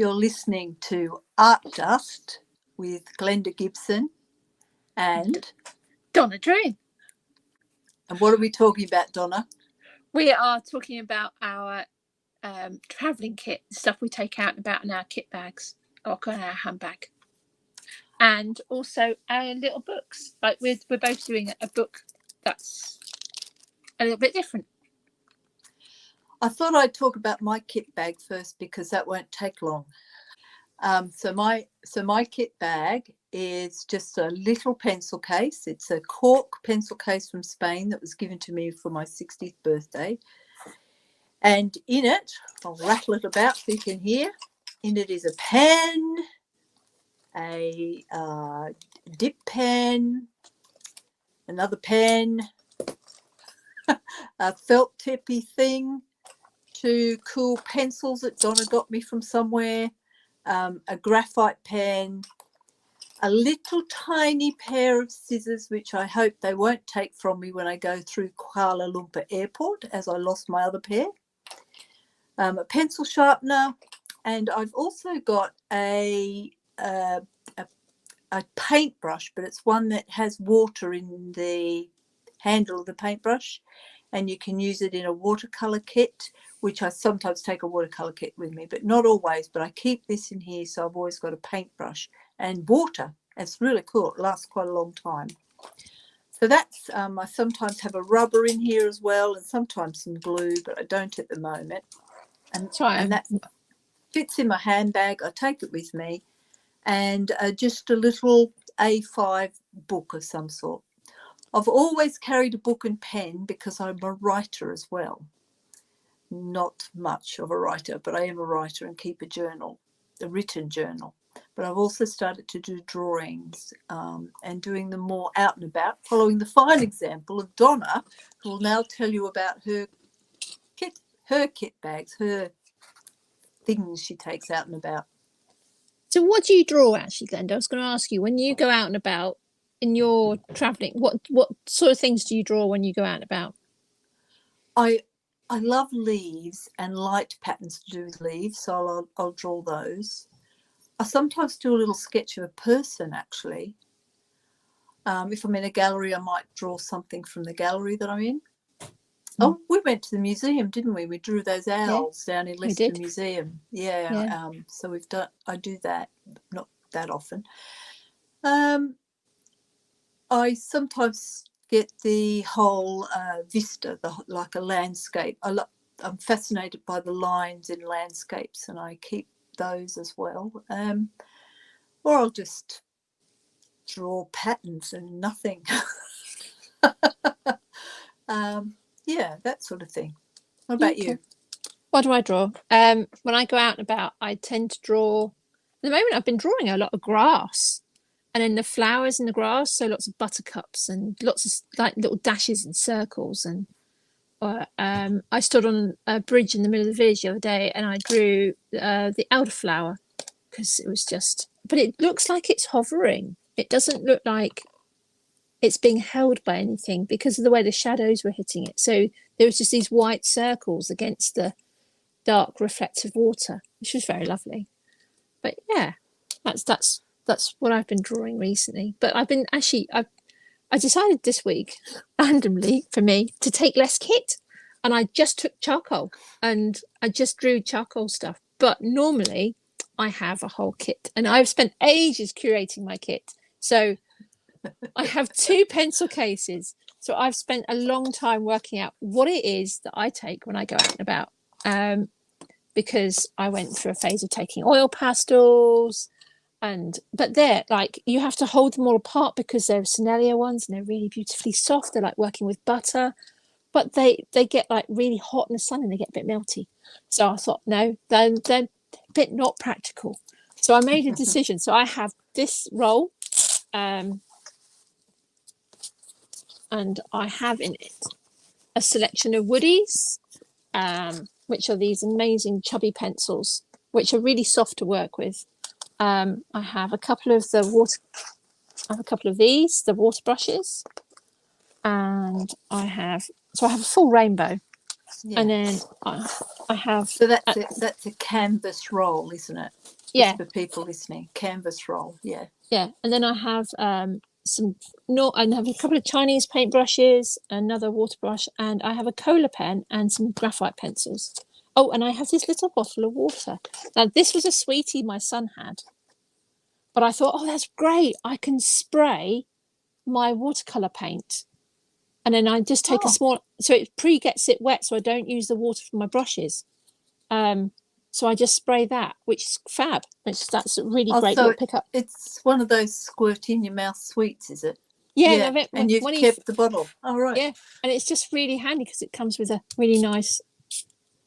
You're listening to Art Dust with Glenda Gibson and Donna Drouin. And what are we talking about, Donna? We are talking about our travelling kit, stuff we take out and about in our kit bags or in our handbag. And also our little books. Like we're both doing a book that's a little bit different. I thought I'd talk about my kit bag first because that won't take long. So my kit bag is just a little pencil case. It's a cork pencil case from Spain that was given to me for my 60th birthday. And in it, I'll rattle it about so you can hear. In it is a pen, a dip pen, another pen, a felt tippy thing, 2 cool pencils that Donna got me from somewhere, a graphite pen, a little tiny pair of scissors, which I hope they won't take from me when I go through Kuala Lumpur airport, as I lost my other pair, a pencil sharpener, and I've also got a paintbrush, but it's one that has water in the handle of the paintbrush, and you can use it in a watercolor kit, which I sometimes take a watercolor kit with me, but not always. But I keep this in here, so I've always got a paintbrush and water. It's really cool. It lasts quite a long time. So that's I sometimes have a rubber in here as well, and sometimes some glue, but I don't at the moment. And that fits in my handbag. I take it with me, and just a little A5 book of some sort. I've always carried a book and pen because I'm a writer as well. Not much of a writer, but I am a writer and keep a journal, a written journal. But I've also started to do drawings and doing them more out and about, following the fine example of Donna, who will now tell you about her kit bags, her things she takes out and about. So what do you draw actually, Glenda? I was going to ask you, when you go out and about in your travelling, what sort of things do you draw when you go out and about? I love leaves and light patterns to do with leaves, so I'll draw those. I sometimes do a little sketch of a person, actually. If I'm in a gallery, I might draw something from the gallery that I'm in. Oh, we went to the museum, didn't we? We drew those owls down in Leicester Museum. Yeah. So I do that, not that often. I sometimes get the whole vista, like a landscape. I'm fascinated by the lines in landscapes, and I keep those as well. Or I'll just draw patterns and nothing. Yeah, that sort of thing. What about you? What do I draw? When I go out and about, I tend to draw. At the moment, I've been drawing a lot of grass, and then the flowers in the grass. So lots of buttercups and lots of like little dashes and circles. And I stood on a bridge in the middle of the village the other day, and I drew the elderflower because it was just. But it looks like it's hovering. It doesn't look like it's being held by anything because of the way the shadows were hitting it. So there was just these white circles against the dark reflective water, which was very lovely. But yeah, that's what I've been drawing recently. But I've been I decided this week randomly for me to take less kit, and I just took charcoal and I just drew charcoal stuff. But normally I have a whole kit, and I've spent ages curating my kit. So I have 2 pencil cases. So I've spent a long time working out what it is that I take when I go out and about. Because I went through a phase of taking oil pastels, but they're like, you have to hold them all apart because they're Sennelier ones and they're really beautifully soft. They're like working with butter, but they get like really hot in the sun and they get a bit melty. So I thought, no, they're a bit not practical. So I made a decision. So I have this roll, and I have in it a selection of woodies, which are these amazing chubby pencils, which are really soft to work with. I have a couple of the water brushes, and I have a full rainbow. Yeah. And then I have. So that's a canvas roll, isn't it? Yeah. Just for people listening, canvas roll. Yeah. Yeah, and then I have I have a couple of Chinese paintbrushes, another water brush, and I have a cola pen and some graphite pencils. Oh, and I have this little bottle of water. Now, this was a sweetie my son had, but I thought, oh, that's great. I can spray my watercolor paint, and then I just take a small, so it gets it wet, so I don't use the water from my brushes. So I just spray that, which is fab. That's a really great little pickup. It's one of those squirt in your mouth sweets, is it? Yeah, and you've kept the bottle. All right. Yeah, and it's just really handy because it comes with a really nice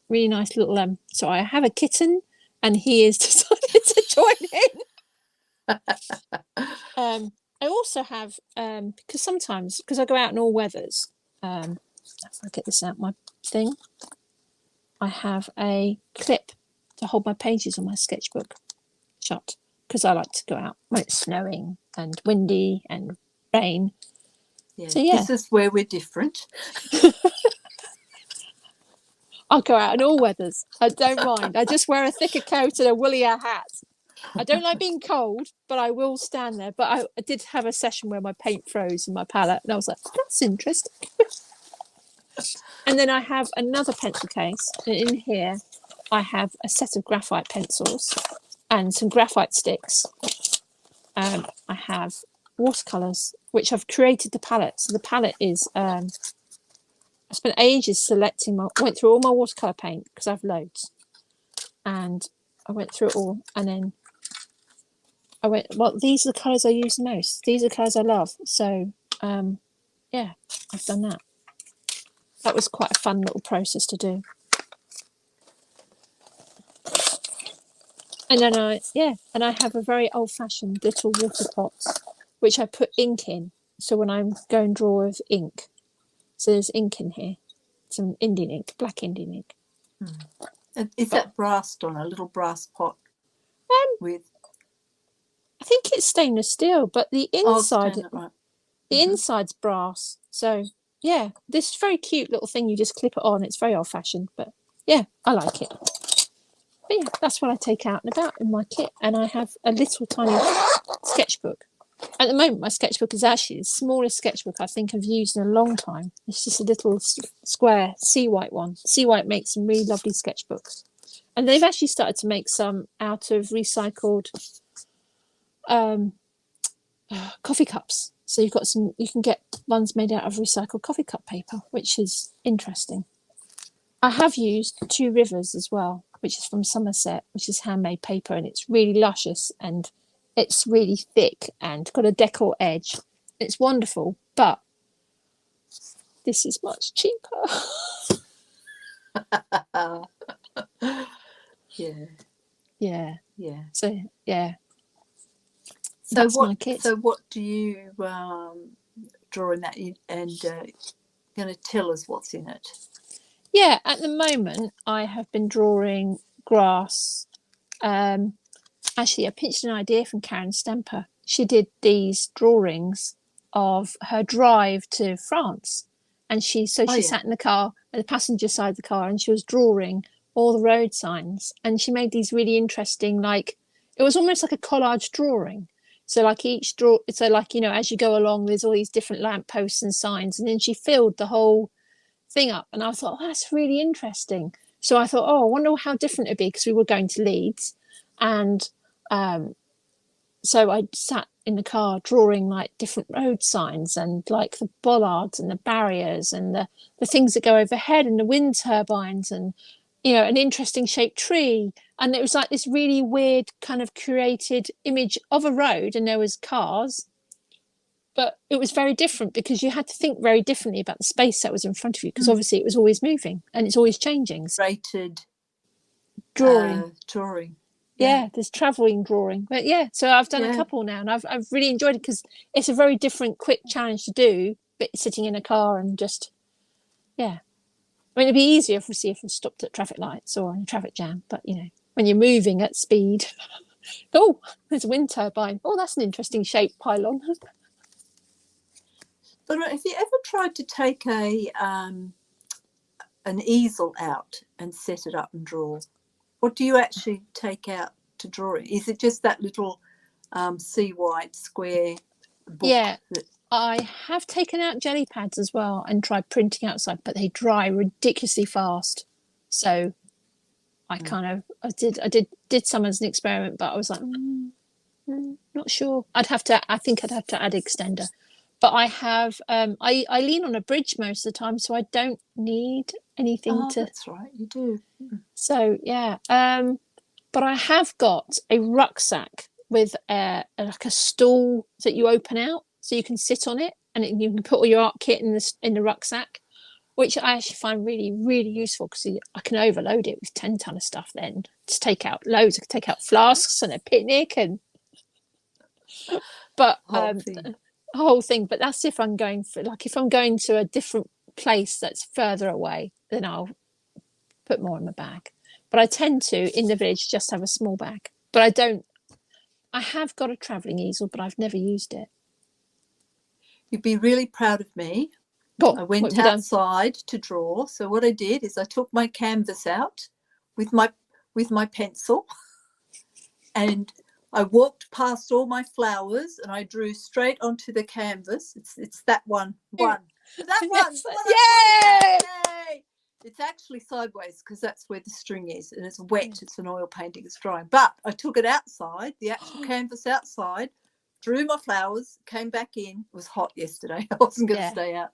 little. So I have a kitten, and he has decided to join in. I also have because I go out in all weathers. If I get this out my thing, I have a clip to hold my pages on my sketchbook shut because I like to go out when it's snowing and windy and rain. Yeah. So yeah, this is where we're different. I'll go out in all weathers. I don't mind. I just wear a thicker coat and a woollier hat. I don't like being cold, but I will stand there. But I did have a session where my paint froze in my palette, and I was like, that's interesting. And then I have another pencil case. And in here, I have a set of graphite pencils and some graphite sticks. I have watercolors, which I've created the palette. So the palette is, I spent ages went through all my watercolor paint because I have loads. And I went through it all. And then I went, well, these are the colours I use the most. These are the colours I love. So, yeah, I've done that. That was quite a fun little process to do. And then I have a very old-fashioned little water pot, which I put ink in. So when I'm going to draw with ink, so there's ink in here, some Indian ink, black Indian ink. Is that brass, Donna? A little brass pot with? I think it's stainless steel, but the inside, right. the inside's brass. So yeah, this very cute little thing. You just clip it on. It's very old-fashioned, but yeah, I like it. But yeah, that's what I take out and about in my kit. And I have a little tiny sketchbook. At the moment, my sketchbook is actually the smallest sketchbook I think I've used in a long time. It's just a little square Sea White one. Sea White makes some really lovely sketchbooks. And they've actually started to make some out of recycled coffee cups. So you can get ones made out of recycled coffee cup paper, which is interesting. I have used Two Rivers as well, which is from Somerset, which is handmade paper, and it's really luscious and it's really thick and got a decor edge. It's wonderful, but this is much cheaper. Yeah. So yeah. So that's my kit. So what do you draw in that, and going to tell us what's in it? Yeah, at the moment I have been drawing grass. Actually, I pinched an idea from Karen Stemper. She did these drawings of her drive to France, and she sat in the car, at the passenger side of the car, and she was drawing all the road signs. And she made these really interesting, it was almost like a collage drawing. So as you go along, there's all these different lampposts and signs, and then she filled the whole thing up. And I thought, oh, that's really interesting. So I thought, I wonder how different it'd be, because we were going to Leeds. And so I sat in the car drawing different road signs and the bollards and the barriers and the things that go overhead and the wind turbines and, an interesting shaped tree. And it was this really weird kind of curated image of a road, and there was cars. But it was very different because you had to think very differently about the space that was in front of you, because obviously it was always moving and it's always changing. Rated drawing. Yeah, there's traveling drawing. But yeah, so I've done a couple now, and I've really enjoyed it because it's a very different, quick challenge to do, but sitting in a car and just, yeah. I mean, it'd be easier if we stopped at traffic lights or in a traffic jam, but when you're moving at speed, oh, there's a wind turbine. Oh, that's an interesting shaped pylon. But have you ever tried to take a an easel out and set it up and draw? What do you actually take out to draw it? Is it just that little white square book? Yeah, I have taken out jelly pads as well and tried printing outside, but they dry ridiculously fast. So I did some as an experiment, but I was like, not sure. I think I'd have to add extender. But I have, I lean on a bridge most of the time, so I don't need anything to. That's right, you do. So yeah, but I have got a rucksack with like a stool that you open out, so you can sit on it, and you can put all your art kit in the rucksack, which I actually find really, really useful because I can overload it with 10 ton of stuff. Then to take out loads, I can take out flasks and a picnic but whole thing. But that's if I'm going if I'm going to a different place that's further away, then I'll put more in my bag. But I tend to in the village just have a small bag. But I have got a travelling easel, but I've never used it. You'd be really proud of me. I went outside to draw. So what I did is I took my canvas out with my pencil, and I walked past all my flowers and I drew straight onto the canvas. It's that one. That one. Yay! It's actually sideways because that's where the string is, and it's wet. It's an oil painting. It's drying. But I took it outside, the actual canvas outside, drew my flowers, came back in. It was hot yesterday. I wasn't going to stay out.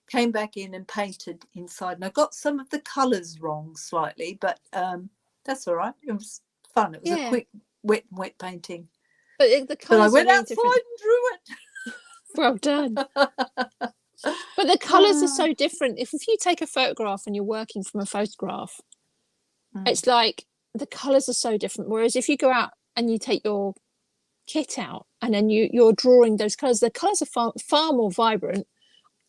Came back in and painted inside. And I got some of the colours wrong slightly, but that's all right. It was fun. It was a quick wet painting. But the colours I went outside and drew it. Well done. But the colours are so different. If you take a photograph and you're working from a photograph, it's like the colours are so different. Whereas if you go out and you take your kit out and then you're drawing those colours, the colours are far more vibrant.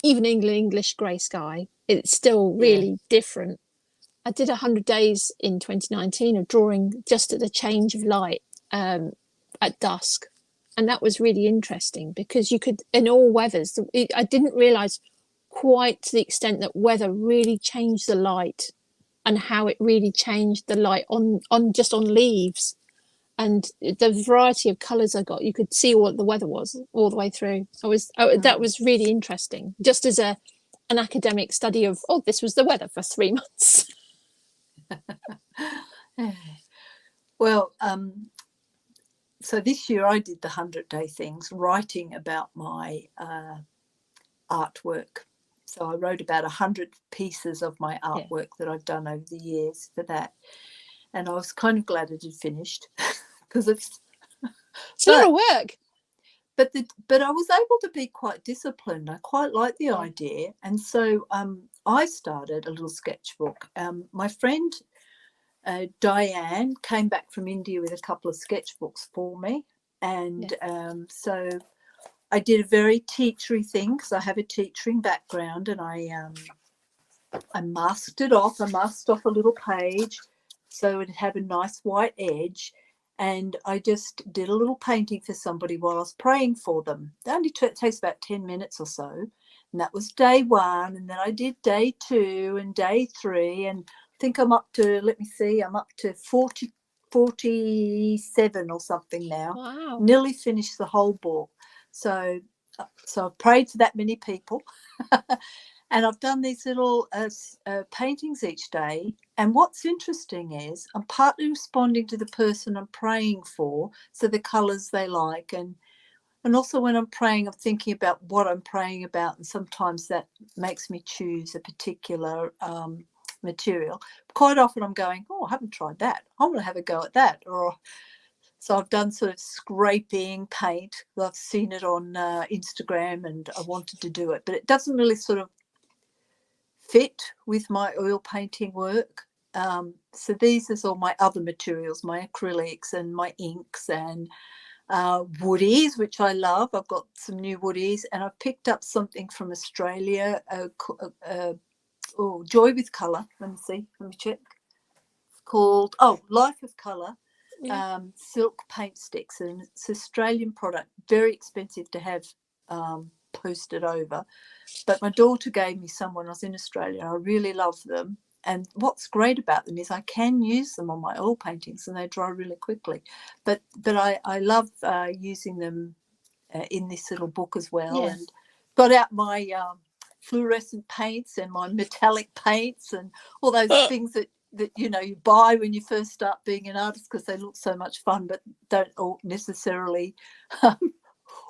Even English grey sky, it's still really different. I did 100 days in 2019 of drawing just at the change of light at dusk. And that was really interesting because you could, in all weathers, I didn't realise quite to the extent that weather really changed the light and how it really changed the light on leaves. And the variety of colours I got, you could see what the weather was all the way through. That was really interesting, just as an academic study of, this was the weather for 3 months. Well, so this year I did the 100-day things, writing about my artwork. So I wrote about 100 pieces of my artwork that I've done over the years for that. And I was kind of glad it had finished because it's a lot of work. But I was able to be quite disciplined. I quite like the idea. And so I started a little sketchbook. My friend Diane came back from India with a couple of sketchbooks for me. And so I did a very teachery thing because I have a teaching background, and I masked it off. I masked off a little page so it had a nice white edge. And I just did a little painting for somebody while I was praying for them. It only takes about 10 minutes or so. And that was day 1. And then I did day 2 and day 3. And I think I'm up to, I'm up to 47 or something now. Wow. Nearly finished the whole book. So I've prayed for that many people. And I've done these little paintings each day. And what's interesting is I'm partly responding to the person I'm praying for, so the colours they like. And also when I'm praying, I'm thinking about what I'm praying about. And sometimes that makes me choose a particular material. Quite often I'm going, I haven't tried that. I want to have a go at that. So I've done sort of scraping paint. I've seen it on Instagram and I wanted to do it. But it doesn't really sort of fit with my oil painting work. So these are all my other materials, my acrylics and my inks and woodies, which I love. I've got some new woodies, and I've picked up something from Australia, Joy with Colour. Let me check. It's called Life of Colour. Silk paint sticks, and it's an Australian product, very expensive to have posted over. But my daughter gave me some when I was in Australia. I really love them. And what's great about them is I can use them on my oil paintings and they dry really quickly. But I love using them in this little book as well. And got out my fluorescent paints and my metallic paints and all those things that you know you buy when you first start being an artist because they look so much fun but don't all necessarily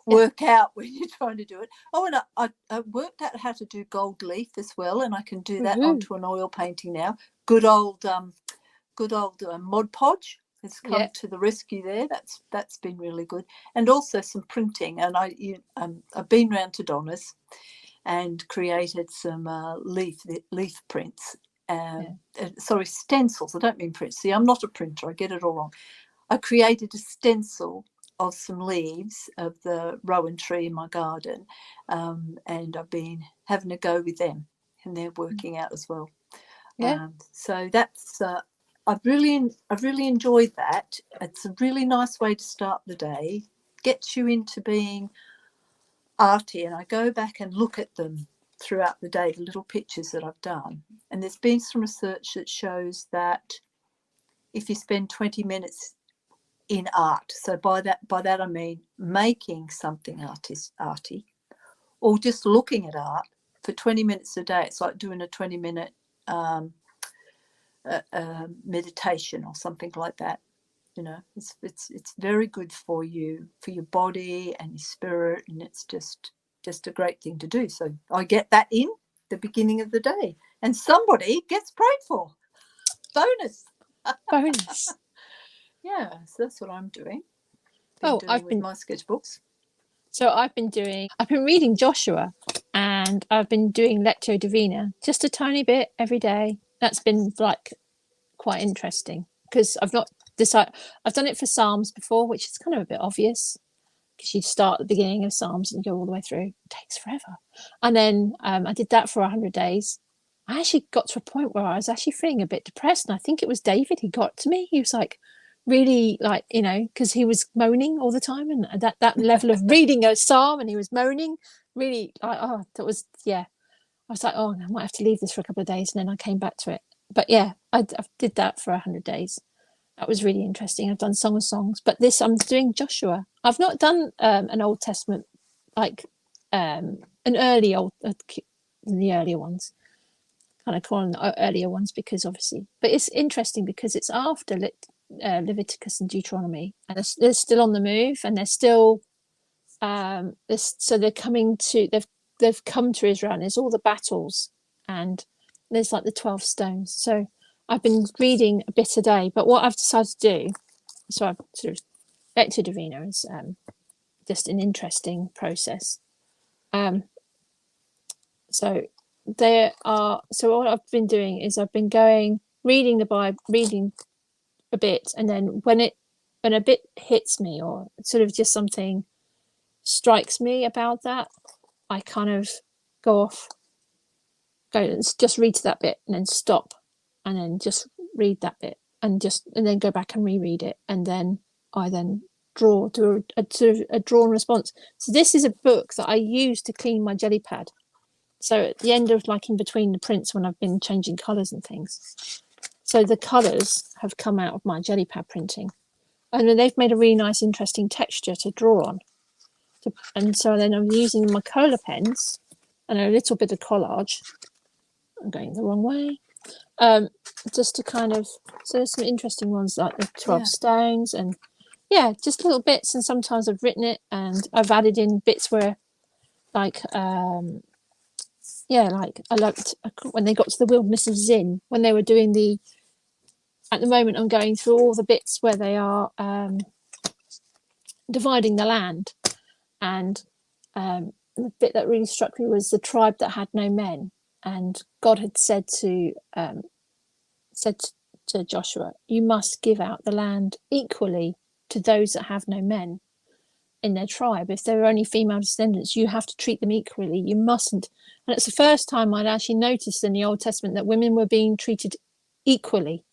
work out when you're trying to do it. Oh, and I worked out how to do gold leaf as well, and I can do that onto an oil painting now. Good old Mod Podge has come to the rescue there. That's been really good. And also some printing. And I've been round to Donna's and created some leaf prints. Sorry, stencils. I don't mean prints. See, I'm not a printer. I get it all wrong. I created a stencil of some leaves of the rowan tree in my garden, and I've been having a go with them, and they're working out as well. So that's I've really enjoyed that. It's a really nice way to start the day, gets you into being arty, and I go back and look at them throughout the day, the little pictures that I've done. And there's been some research that shows that if you spend 20 minutes in art, so by that I mean making something arty, or just looking at art for 20 minutes a day, it's like doing a 20-minute meditation or something like that. You know, it's very good for you, for your body and your spirit, and it's just a great thing to do. So I get that in the beginning of the day, and somebody gets prayed for. Bonus. Yeah, so that's what I'm doing. I've been with my sketchbooks. So I've been reading Joshua, and I've been doing Lectio Divina just a tiny bit every day. That's been like quite interesting because I've not decided. I've done it for Psalms before, which is kind of a bit obvious because you start at the beginning of Psalms and go all the way through. It takes forever. And then I did that for 100 days. I actually got to a point where I was actually feeling a bit depressed, and I think it was David who got to me. He was like, really, like, you know, because he was moaning all the time, and that level of reading a psalm and he was moaning really, I was like, oh, I might have to leave this for a couple of days, and then I came back to it. But yeah, I did that for 100 days. That was really interesting. I've done Song of Songs, but this I'm doing Joshua. I've not done an Old Testament, like an early the earlier ones, kind of calling the earlier ones because obviously, but it's interesting because it's after Leviticus and Deuteronomy, and they're still on the move, and they're still so they're coming to they've come to Israel, and there's all the battles, and there's like the 12 stones. So I've been reading a bit a day, but what I've decided to do, so I've sort of Lectio Divina is just an interesting process. So what I've been doing is I've been reading the Bible, reading a bit, and then when a bit hits me or sort of just something strikes me about that, I kind of go and just read to that bit and then stop, and then just read that bit and then go back and reread it, and then I do a sort of a drawn response. So this is a book that I use to clean my jelly pad. So at the end of, like, in between the prints when I've been changing colours and things, so the colours have come out of my jelly pad printing, and then they've made a really nice interesting texture to draw on. And so then I'm using my Cola pens and a little bit of collage. I'm going the wrong way. Just to kind of, so there's some interesting ones like the 12 stones, and just little bits. And sometimes I've written it and I've added in bits where, like, like I liked when they got to the wilderness of Zin, when they were doing at the moment I'm going through all the bits where they are dividing the land, and the bit that really struck me was the tribe that had no men, and God had said to Joshua, you must give out the land equally to those that have no men in their tribe. If there are only female descendants, you have to treat them equally. You mustn't. And it's the first time I'd actually noticed in the Old Testament that women were being treated equally.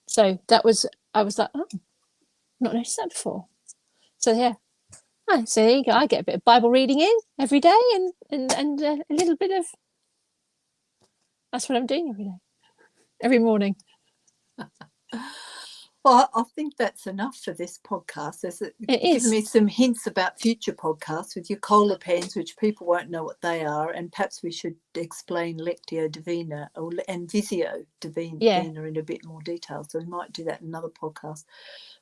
So I was like, oh, not noticed that before. So Oh, so there you go. I get a bit of Bible reading in every day, and a little bit of. That's what I'm doing every morning. Well, I think that's enough for this podcast. It's given me some hints about future podcasts with your cola pens, which people won't know what they are, and perhaps we should explain Lectio Divina and Visio Divina in a bit more detail. So we might do that in another podcast.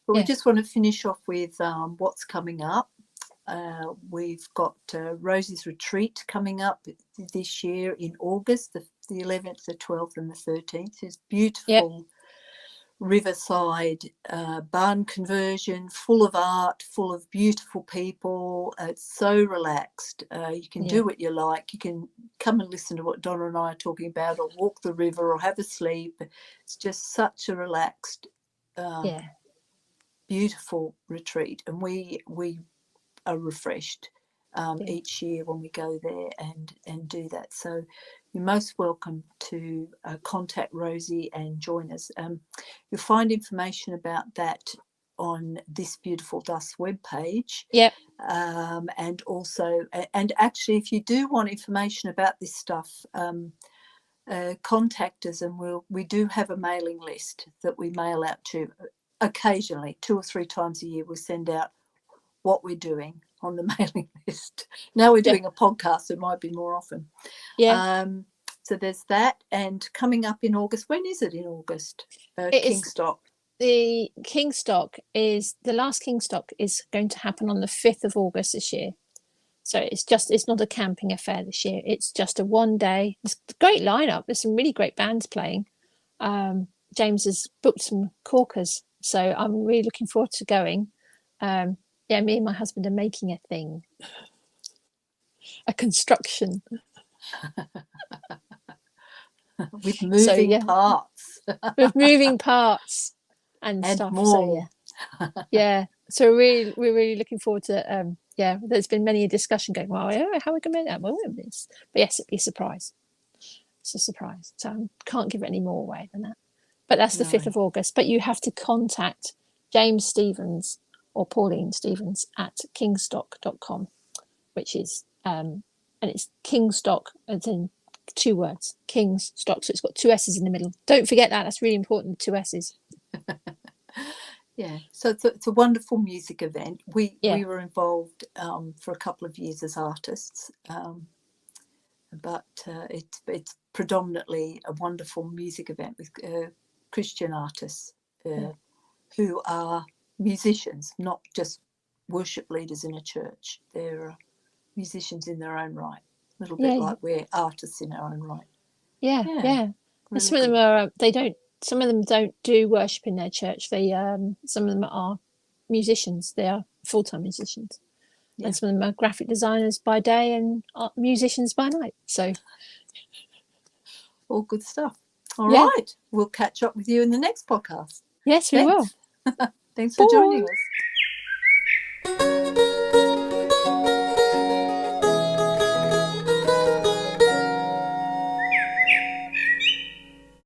But we just want to finish off with what's coming up. We've got Rosie's Retreat coming up this year in August, the 11th, the 12th and the 13th. It's beautiful riverside barn conversion, full of art, full of beautiful people. It's so relaxed. You can do what you like. You can come and listen to what Donna and I are talking about, or walk the river, or have a sleep. It's just such a relaxed, beautiful retreat, and we are refreshed each year when we go there and do that. So you're most welcome to contact Rosie and join us. You'll find information about that on This Beautiful Dust webpage. And also, and actually, if you do want information about this stuff, contact us, and we do have a mailing list that we mail out to occasionally, 2 or 3 times a year. We send out what we're doing on the mailing list. Now we're doing a podcast, it might be more often. So there's that. And coming up in August, when is it in August? Kingstock. The Kingstock is, the last Kingstock is going to happen on the 5th of August this year. So it's not a camping affair this year. It's just a one day. It's a great lineup. There's some really great bands playing. James has booked some corkers, so I'm really looking forward to going. Me and my husband are making a thing, a construction with moving parts. With moving parts and stuff. More. So so we're really looking forward to. There's been many a discussion going, well, how are we going to make that? Well, this, but yes, it'll be a surprise. It's a surprise, so I can't give it any more away than that. But that's the 5th of August. But you have to contact James Stevens or Pauline Stevens at kingstock.com, which is and it's Kingstock as in 2 words, Kingstock, so it's got 2 S's in the middle. Don't forget that, that's really important, 2 S's. So it's a wonderful music event. We were involved for a couple of years as artists, but it's predominantly a wonderful music event with Christian artists who are musicians, not just worship leaders in a church. They're musicians in their own right, a little bit like we're artists in our own right. And some of them are some of them don't do worship in their church. They some of them are musicians. They are full-time musicians, and some of them are graphic designers by day and musicians by night. So all good stuff. All right, we'll catch up with you in the next podcast. Yes, we will. Thanks for joining us.